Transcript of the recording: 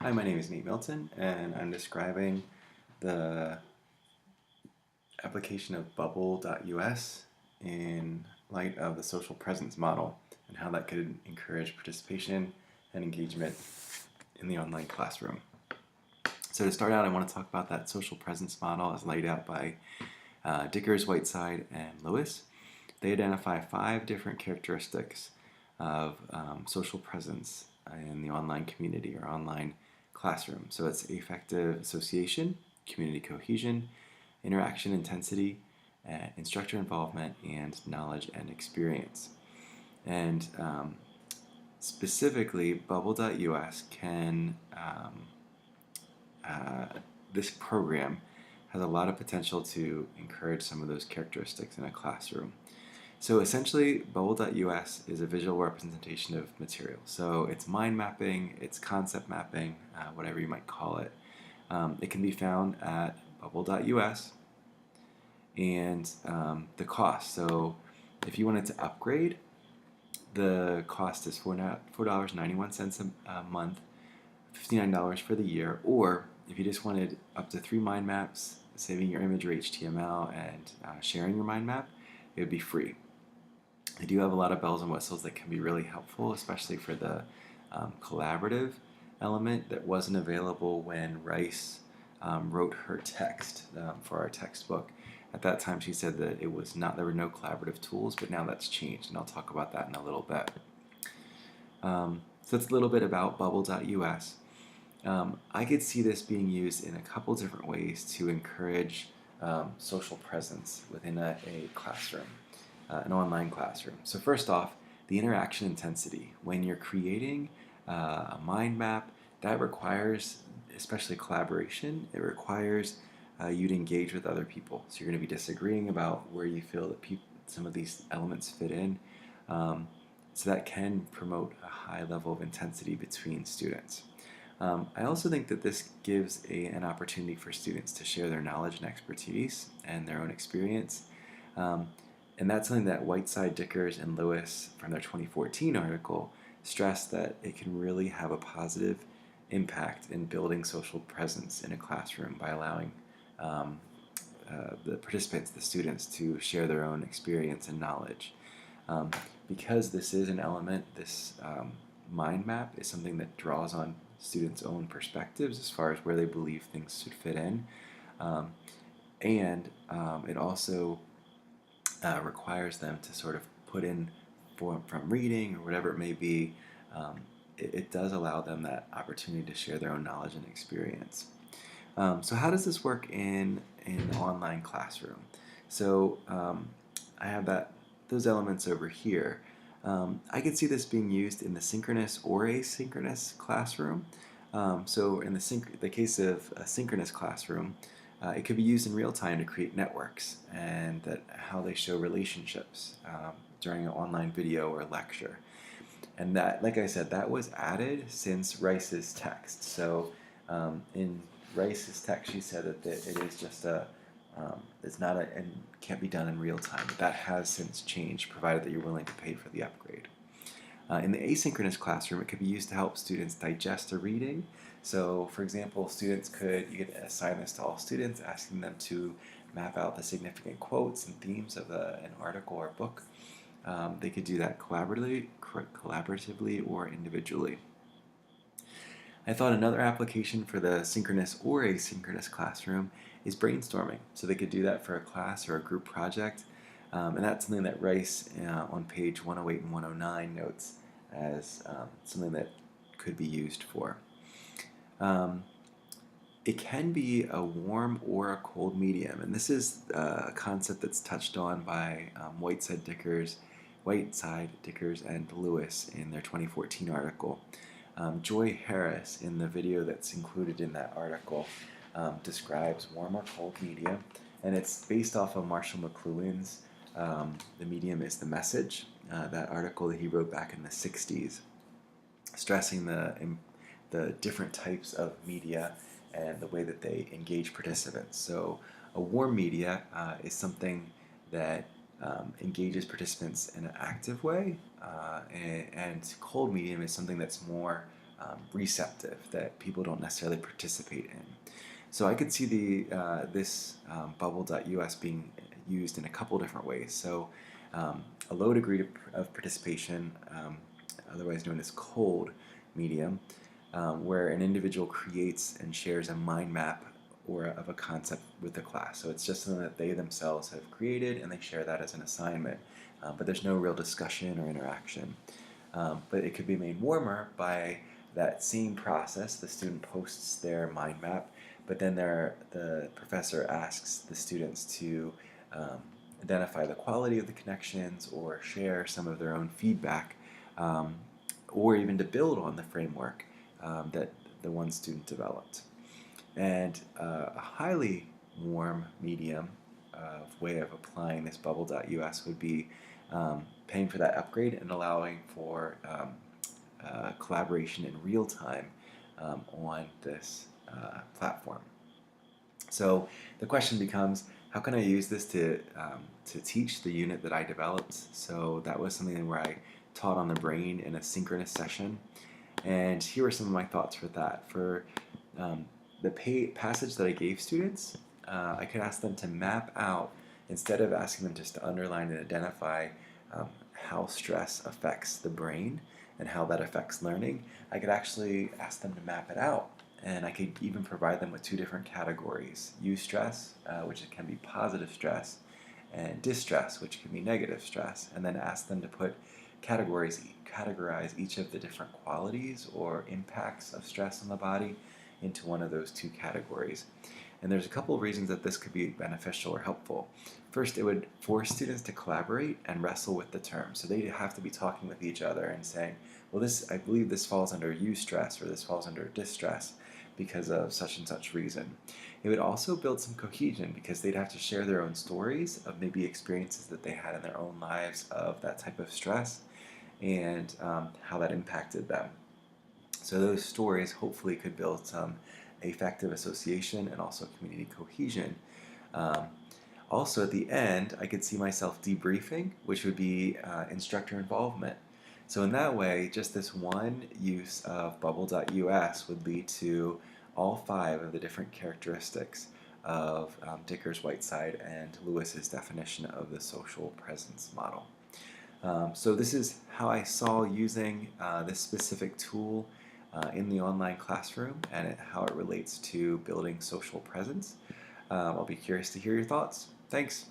Hi, my name is Milton, and I'm describing the application of Bubble.us in light of the social presence model and how that could encourage participation and engagement in the online classroom. So to start out, I want to talk about that social presence model as laid out by Dickers, Whiteside, and Lewis. They identify 5 different characteristics of social presence in the online community or online classroom. So it's affective association, community cohesion, interaction intensity, instructor involvement, and knowledge and experience. And specifically, Bubble.us can, this program has a lot of potential to encourage some of those characteristics in a classroom. So essentially, Bubble.us is a visual representation of material. So it's mind mapping, it's concept mapping, whatever you might call it. It can be found at Bubble.us, and the cost. So if you wanted to upgrade, the cost is $4.91 a month, $59 for the year, or if you just wanted up to 3 mind maps, saving your image or HTML, and sharing your mind map, it would be free. They do have a lot of bells and whistles that can be really helpful, especially for the collaborative element that wasn't available when Rice wrote her text for our textbook. At that time, she said that it was not, there were no collaborative tools, but now that's changed, and I'll talk about that in a little bit. So that's a little bit about Bubble.us. I could see this being used in a couple different ways to encourage social presence within a classroom, an online classroom. So first off, the interaction intensity. When you're creating a mind map, that requires, especially collaboration, it requires you to engage with other people. So you're going to be disagreeing about where you feel that some of these elements fit in. So that can promote a high level of intensity between students. I also think that this gives an opportunity for students to share their knowledge and expertise and their own experience. And that's something that Whiteside, Dickers, and Lewis from their 2014 article stressed, that it can really have a positive impact in building social presence in a classroom by allowing the participants, the students, to share their own experience and knowledge. Because this is an element, this mind map is something that draws on students' own perspectives as far as where they believe things should fit in. And it also requires them to sort of put in from reading or whatever it may be. It does allow them that opportunity to share their own knowledge and experience. So how does this work in an online classroom? So I have those elements over here. I could see this being used in the synchronous or asynchronous classroom. So in the case of a synchronous classroom, it could be used in real time to create networks and how they show relationships during an online video or lecture. And that, like I said, that was added since Rice's text. So in Rice's text, she said that it is just it's not and can't be done in real time. But that has since changed, provided that you're willing to pay for the upgrade. In the asynchronous classroom, it could be used to help students digest a reading. So, for example, you could assign this to all students, asking them to map out the significant quotes and themes of an article or book. They could do that collaboratively or individually. I thought another application for the synchronous or asynchronous classroom is brainstorming. So they could do that for a class or a group project. And that's something that Rice on page 108 and 109 notes as something that could be used for. It can be a warm or a cold medium, and this is a concept that's touched on by Whiteside, Dickers, and Lewis in their 2014 article. Joy Harris, in the video that's included in that article, describes warm or cold medium, and it's based off of Marshall McLuhan's The Medium is the Message, that article that he wrote back in the 60s, stressing the different types of media and the way that they engage participants. So a warm media is something that engages participants in an active way, and cold medium is something that's more receptive, that people don't necessarily participate in. So I could see this Bubble.us being used in a couple different ways. So a low degree of participation, otherwise known as cold medium, where an individual creates and shares a mind map or of a concept with the class. So it's just something that they themselves have created and they share that as an assignment, but there's no real discussion or interaction. But it could be made warmer by that same process. The student posts their mind map, but then the professor asks the students to identify the quality of the connections or share some of their own feedback, or even to build on the framework that the one student developed. And a highly warm medium way of applying this Bubble.us would be paying for that upgrade and allowing for collaboration in real time on this platform. So the question becomes, how can I use this to teach the unit that I developed? So that was something where I taught on the brain in a synchronous session. And here are some of my thoughts for that. For the passage that I gave students, I could ask them to map out, instead of asking them just to underline and identify how stress affects the brain and how that affects learning, I could actually ask them to map it out. And I could even provide them with two different categories: eustress, which can be positive stress, and distress, which can be negative stress, and then ask them to categorize each of the different qualities or impacts of stress on the body into one of those two categories. And there's a couple of reasons that this could be beneficial or helpful. First, it would force students to collaborate and wrestle with the term. So they have to be talking with each other and saying, well, I believe this falls under eustress, or this falls under distress because of such and such reason. It would also build some cohesion, because they'd have to share their own stories of maybe experiences that they had in their own lives of that type of stress, and how that impacted them. So those stories hopefully could build some effective association and also community cohesion. Also, at the end, I could see myself debriefing, which would be instructor involvement. So in that way, just this one use of Bubble.us would lead to all 5 of the different characteristics of Dicker's, Whiteside, and Lewis's definition of the social presence model. So this is how I saw using this specific tool in the online classroom, and how it relates to building social presence. I'll be curious to hear your thoughts. Thanks.